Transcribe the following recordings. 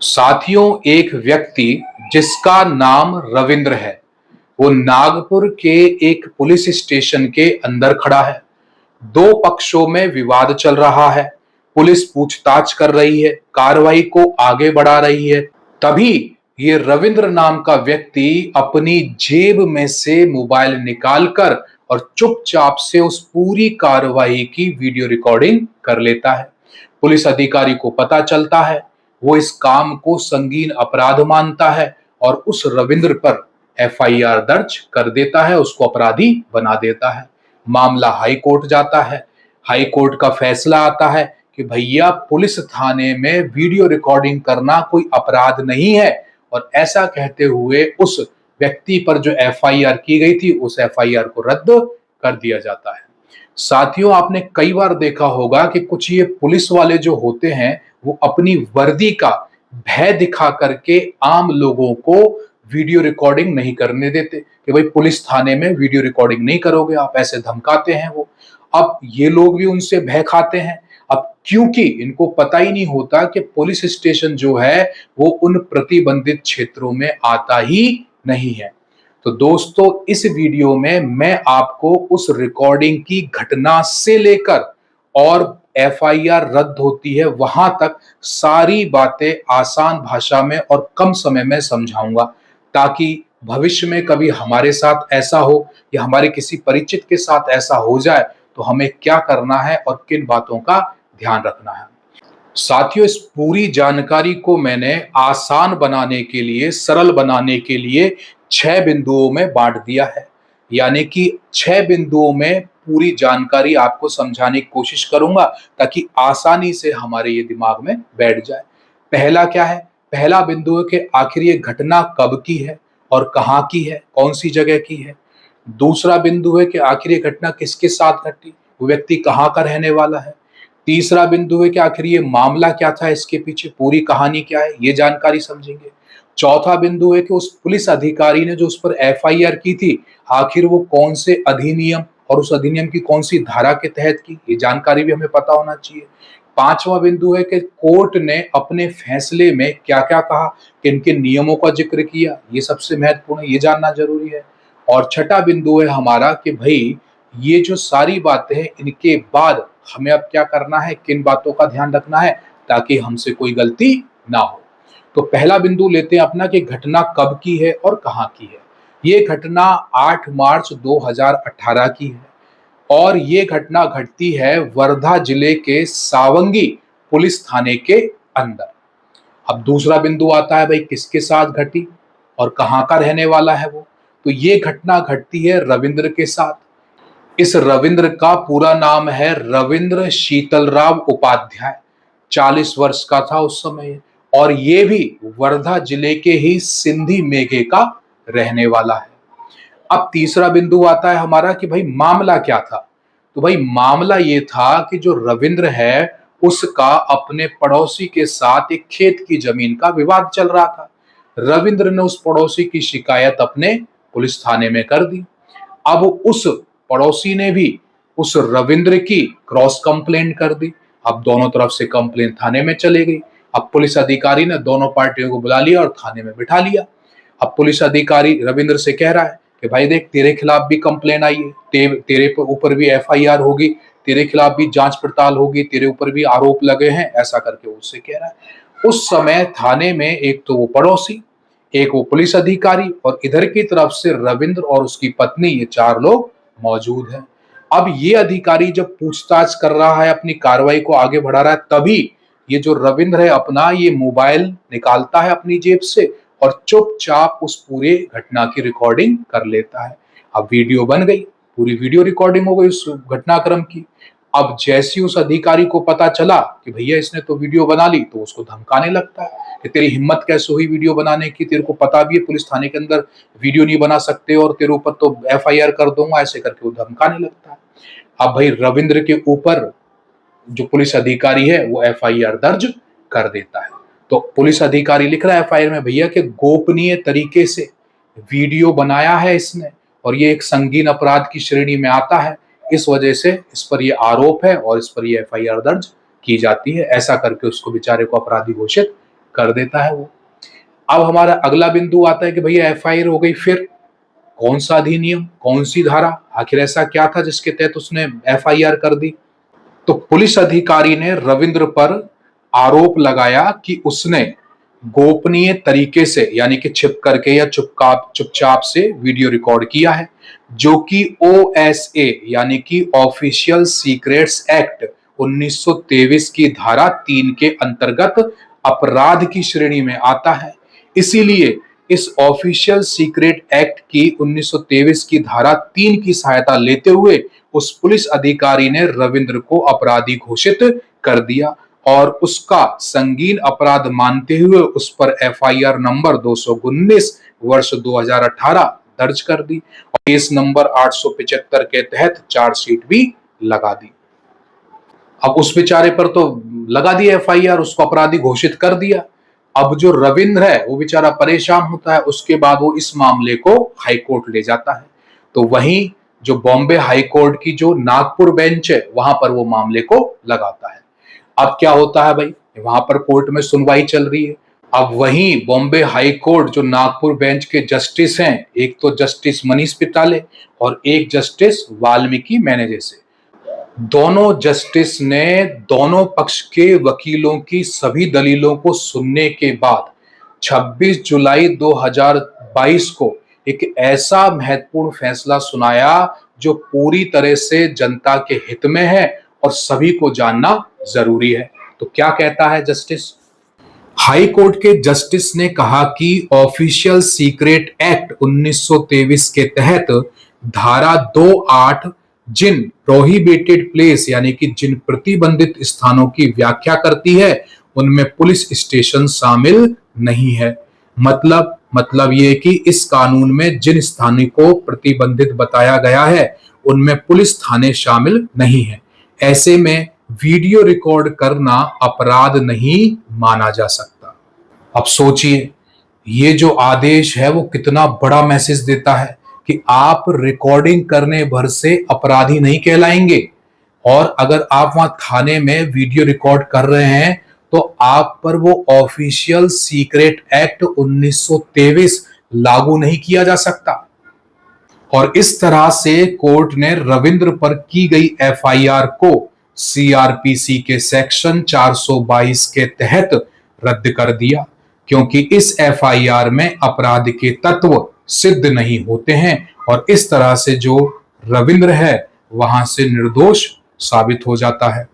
साथियों, एक व्यक्ति जिसका नाम रविंद्र है, वो नागपुर के एक पुलिस स्टेशन के अंदर खड़ा है। दो पक्षों में विवाद चल रहा है। पुलिस पूछताछ कर रही है, कार्रवाई को आगे बढ़ा रही है। तभी ये रविंद्र नाम का व्यक्ति अपनी जेब में से मोबाइल निकालकर और चुपचाप से उस पूरी कार्रवाई की वीडियो रिकॉर्डिंग कर लेता है। पुलिस अधिकारी को पता चलता है, वो इस काम को संगीन अपराध मानता है और उस रविंद्र पर एफआईआर दर्ज कर देता है, उसको अपराधी बना देता है। मामला हाई कोर्ट जाता है। हाई कोर्ट का फैसला आता है कि भैया, पुलिस थाने में वीडियो रिकॉर्डिंग करना कोई अपराध नहीं है, और ऐसा कहते हुए उस व्यक्ति पर जो एफआईआर की गई थी, उस एफआईआर को रद्द कर दिया जाता है। साथियों, आपने कई बार देखा होगा कि कुछ ये पुलिस वाले जो होते हैं, वो अपनी वर्दी का भय दिखा करके आम लोगों को वीडियो रिकॉर्डिंग नहीं करने देते कि भाई पुलिस थाने में वीडियो रिकॉर्डिंग नहीं करोगे आप, ऐसे धमकाते हैं वो। अब ये लोग भी उनसे भय खाते हैं। अब क्योंकि इनको पता ही नहीं होता कि पुलिस स्टेशन जो है वो उन प्रतिबंधित क्षेत्रों में आता ही नहीं है। तो दोस्तों, इस वीडियो में मैं आपको उस रिकॉर्डिंग की घटना से लेकर और एफआईआर रद्द होती है वहां तक सारी बातें आसान भाषा में और कम समय में समझाऊंगा, ताकि भविष्य में कभी हमारे साथ ऐसा हो या हमारे किसी परिचित के साथ ऐसा हो जाए तो हमें क्या करना है और किन बातों का ध्यान रखना है। साथियों, इस पूरी जानकारी को मैंने आसान बनाने के लिए, सरल बनाने के लिए 6 बिंदुओं में बांट दिया है। यानी कि 6 बिंदुओं में पूरी जानकारी आपको समझाने की कोशिश करूंगा, ताकि आसानी से हमारे ये दिमाग में बैठ जाए। पहला क्या है? पहला बिंदु है कि आखिर ये घटना कब की है और कहाँ की है, कौन सी जगह की है। दूसरा बिंदु है कि आखिर ये घटना किसके साथ घटी, वो व्यक्ति कहाँ का रहने वाला है। तीसरा बिंदु है कि आखिर ये मामला क्या था, इसके पीछे पूरी कहानी क्या है, ये जानकारी समझेंगे। चौथा बिंदु है कि उस पुलिस अधिकारी ने जो उस पर एफआईआर की थी, आखिर वो कौन से अधिनियम और उस अधिनियम की कौन सी धारा के तहत की, ये जानकारी भी हमें पता होना चाहिए। पांचवा बिंदु है कि कोर्ट ने अपने फैसले में क्या क्या कहा, किन किन नियमों का जिक्र किया, ये सबसे महत्वपूर्ण है, ये जानना जरूरी है। और छठा बिंदु है हमारा कि भाई, ये जो सारी बातें हैं, इनके बाद हमें अब क्या करना है, किन बातों का ध्यान रखना है ताकि हमसे कोई गलती ना हो। तो पहला बिंदु लेते हैं अपना कि घटना कब की है और कहाँ की है। ये घटना 8 मार्च 2018 की है और ये घटना घटती है वर्धा जिले के सावंगी पुलिस थाने के अंदर। अब दूसरा बिंदु आता है, भाई किसके साथ घटी और कहाँ का रहने वाला है वो। तो ये घटना घटती है रविंद्र के साथ। इस रविंद्र का पूरा नाम है रविंद्र शीतलराव उपाध्याय। 40 वर्ष का था उस समय और ये भी वर्धा जिले के ही सिंधी मेघे का रहने वाला है। अब तीसरा बिंदु आता है हमारा कि भाई मामला क्या था। तो भाई मामला ये था कि जो रविंद्र है, उसका अपने पड़ोसी के साथ एक खेत की जमीन का विवाद चल रहा था। रविंद्र ने उस पड़ोसी की शिकायत अपने पुलिस थाने में कर दी। अब उस पड़ोसी ने भी उस रविंद्र की क्रॉस कंप्लेंट कर दी। अब दोनों तरफ से कंप्लेंट थाने में चली गई। अब पुलिस अधिकारी ने दोनों पार्टियों को बुला लिया और थाने में बिठा लिया। अब पुलिस अधिकारी रविंद्र से कह रहा है कि भाई देख, तेरे खिलाफ भी कंप्लेंट आई है, तेरे ऊपर भी एफआईआर होगी, तेरे खिलाफ भी जांच पड़ताल होगी, तेरे ऊपर भी आरोप लगे हैं, ऐसा करके उससे कह रहा है। उस समय थाने में एक तो वो पड़ोसी, एक वो पुलिस अधिकारी और इधर की तरफ से रविंद्र और उसकी पत्नी, ये 4 लोग मौजूद हैं। अब ये अधिकारी जब पूछताछ कर रहा है, अपनी कार्रवाई को आगे बढ़ा रहा है, तभी ये जो रविंद्र है अपना ये मोबाइल निकालता है अपनी जेब से और चुपचाप उस पूरे घटना की रिकॉर्डिंग कर लेता है। अब वीडियो बन गई, पूरी वीडियो रिकॉर्डिंग हो गई उस घटनाक्रम की। अब जैसी उस अधिकारी को पता चला कि भैया इसने तो वीडियो बना ली, तो उसको धमकाने लगता है कि तेरी हिम्मत कैसे हुई वीडियो बनाने की, तेरे को पता भी है पुलिस थाने के अंदर वीडियो नहीं बना सकते और तेरे ऊपर तो एफआईआर कर दूंगा, ऐसे करके वो धमकाने लगता है। अब भाई रविंद्र के ऊपर जो पुलिस अधिकारी है वो एफआईआर दर्ज कर देता है। तो पुलिस अधिकारी लिख रहा है एफआईआर में, भैया कि गोपनीय तरीके से वीडियो बनाया है इसने और ये एक संगीन अपराध की श्रेणी में आता है, इस वजह से इस पर ये आरोप है और इस पर ये एफआईआर दर्ज की जाती है। ऐसा करके उसको बेचारे को अपराधी घोषित कर देता है वो। अब हमारा अगला बिंदु आता है कि भैया एफआईआर हो गई, फिर कौन सा अधिनियम, कौन सी धारा, आखिर ऐसा क्या था जिसके तहत उसने एफआईआर कर दी। तो पुलिस अधिकारी ने रविंद्र पर आरोप लगाया कि उसने गोपनीय तरीके से यानी कि छिप करके या चुपचाप से वीडियो रिकॉर्ड किया है, जो कि ओएसए यानी कि ऑफिशियल सीक्रेट्स एक्ट 1923 की धारा 3 के अंतर्गत अपराध की श्रेणी में आता है। इसीलिए इस ऑफिशियल सीक्रेट एक्ट की 1923 की धारा 3 की सहायता लेते हुए उस पुलिस अधिकारी ने रविंद्र को अपराधी घोषित कर दिया और उसका संगीन अपराध मानते हुए उस पर एफआईआर नंबर 219 वर्ष 2018 दर्ज कर दी और केस नंबर 875 के तहत चार्जशीट भी लगा दी। अब उस बेचारे पर तो लगा दिया एफआईआर, उसको अपराधी घोषित कर दिया। अब जो रविंद्र है वो बेचारा परेशान होता है, उसके बाद वो इस मामले को हाई कोर्ट ले जाता है। तो वहीं जो बॉम्बे हाई कोर्ट की जो नागपुर बेंच है वहां पर वो मामले को लगाता है। अब क्या होता है भाई, वहां पर कोर्ट में सुनवाई चल रही है। अब वहीं बॉम्बे हाई कोर्ट जो नागपुर बेंच के जस्टिस हैं, एक तो जस्टिस मनीष पिताले और एक जस्टिस वाल्मीकि मैने जैसे, दोनों जस्टिस ने दोनों पक्ष के वकीलों की सभी दलीलों को सुनने के बाद 26 जुलाई 2022 को एक ऐसा महत्वपूर्ण फैसला सुनाया जो पूरी तरह से जनता के हित में है और सभी को जानना जरूरी है। तो क्या कहता है जस्टिस? हाई कोर्ट के जस्टिस ने कहा कि ऑफिशियल सीक्रेट एक्ट 1923 के तहत धारा 28 जिन प्रोहिबिटेड प्लेस यानी कि जिन प्रतिबंधित स्थानों की व्याख्या करती है उनमें पुलिस स्टेशन शामिल नहीं है। मतलब ये कि इस कानून में जिन स्थानों को प्रतिबंधित बताया गया है उनमें पुलिस थाने शामिल नहीं है। ऐसे में वीडियो रिकॉर्ड करना अपराध नहीं माना जा सकता। अब सोचिए ये जो आदेश है वो कितना बड़ा मैसेज देता है कि आप रिकॉर्डिंग करने भर से अपराधी नहीं कहलाएंगे और अगर आप वहां थाने में वीडियो रिकॉर्ड कर रहे हैं तो आप पर वो ऑफिशियल सीक्रेट एक्ट 1923 लागू नहीं किया जा सकता। और इस तरह से कोर्ट ने रविंद्र पर की गई एफआईआर को सीआरपीसी के सेक्शन 422 के तहत रद्द कर दिया, क्योंकि इस एफआईआर में अपराध के तत्व सिद्ध नहीं होते हैं और इस तरह से जो रविंद्र है वहां से निर्दोष साबित हो जाता है।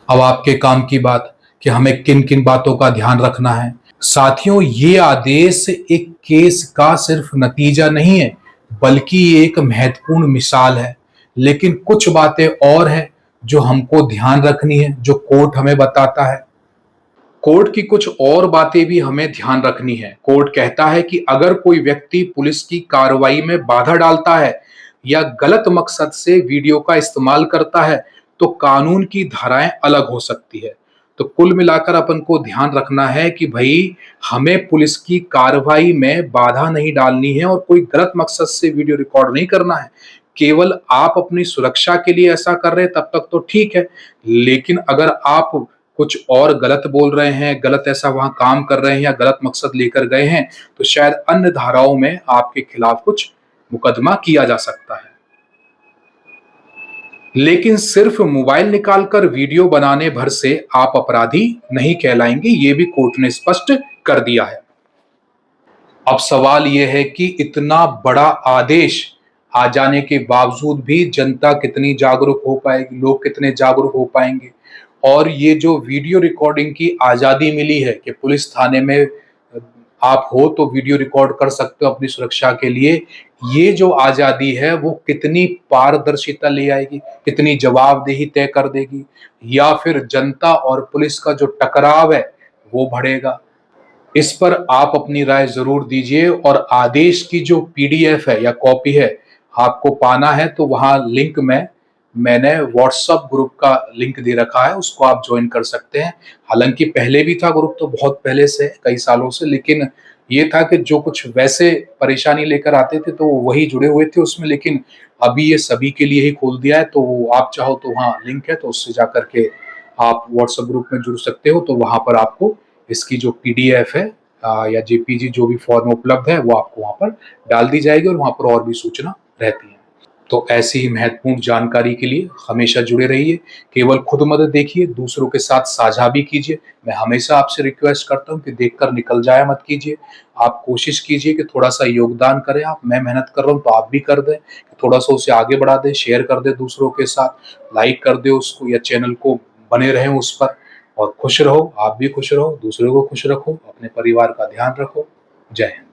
अब आपके काम की बात कि हमें किन किन बातों का ध्यान रखना है। साथियों, ये आदेश एक केस का सिर्फ नतीजा नहीं है बल्कि एक महत्वपूर्ण मिसाल है। लेकिन कुछ बातें और हैं जो हमको ध्यान रखनी है, जो कोर्ट हमें बताता है। कोर्ट की कुछ और बातें भी हमें ध्यान रखनी है। कोर्ट कहता है कि अगर कोई व्यक्ति पुलिस की कार्रवाई में बाधा डालता है या गलत मकसद से वीडियो का इस्तेमाल करता है तो कानून की धाराएं अलग हो सकती है। तो कुल मिलाकर अपन को ध्यान रखना है कि भाई हमें पुलिस की कार्रवाई में बाधा नहीं डालनी है और कोई गलत मकसद से वीडियो रिकॉर्ड नहीं करना है। केवल आप अपनी सुरक्षा के लिए ऐसा कर रहे हैं तब तक तो ठीक है, लेकिन अगर आप कुछ और गलत बोल रहे हैं, गलत ऐसा वहां काम कर रहे हैं या गलत मकसद लेकर गए हैं तो शायद अन्य धाराओं में आपके खिलाफ कुछ मुकदमा किया जा सकता है। लेकिन सिर्फ मोबाइल निकालकर वीडियो बनाने भर से आप अपराधी नहीं कहलाएंगे, ये भी कोर्ट ने स्पष्ट कर दिया है। अब सवाल यह है कि इतना बड़ा आदेश आ जाने के बावजूद भी जनता कितनी जागरूक हो पाएगी, लोग कितने जागरूक हो पाएंगे। और ये जो वीडियो रिकॉर्डिंग की आजादी मिली है कि पुलिस थाने में आप हो तो वीडियो रिकॉर्ड कर सकते हो अपनी सुरक्षा के लिए, ये जो आजादी है वो कितनी पारदर्शिता ले आएगी, कितनी जवाबदेही तय कर देगी, या फिर जनता और पुलिस का जो टकराव है वो बढ़ेगा। इस पर आप अपनी राय जरूर दीजिए और आदेश की जो पीडीएफ है या कॉपी है आपको पाना है तो वहां लिंक में मैंने व्हाट्सएप ग्रुप का लिंक दे रखा है, उसको आप ज्वाइन कर सकते हैं। हालांकि पहले भी था ग्रुप, तो बहुत पहले से कई सालों से, लेकिन ये था कि जो कुछ वैसे परेशानी लेकर आते थे तो वही जुड़े हुए थे उसमें, लेकिन अभी ये सभी के लिए ही खोल दिया है। तो आप चाहो तो वहाँ लिंक है तो उससे जाकर के आप व्हाट्सएप ग्रुप में जुड़ सकते हो, तो वहां पर आपको इसकी जो पीडीएफ है या जेपीजी जो भी फॉर्म उपलब्ध है वो आपको वहाँ पर डाल दी जाएगी और वहाँ पर और भी सूचना रहती है। तो ऐसी ही महत्वपूर्ण जानकारी के लिए हमेशा जुड़े रहिए। केवल खुद मत देखिए, दूसरों के साथ साझा भी कीजिए। मैं हमेशा आपसे रिक्वेस्ट करता हूँ कि देखकर निकल जाया मत कीजिए। आप कोशिश कीजिए कि थोड़ा-सा योगदान करें आप। मैं मेहनत कर रहा हूँ तो आप भी कर दें। थोड़ा-सा उसे आगे बढ़ा दें, शेयर कर दें दूसरों के साथ, लाइक कर दें उसको या चैनल को बने रहें उस पर और खुश रहो, आप भी खुश रहो, दूसरों को खुश रखो, अपने परिवार का ध्यान रखो। जय हिंद।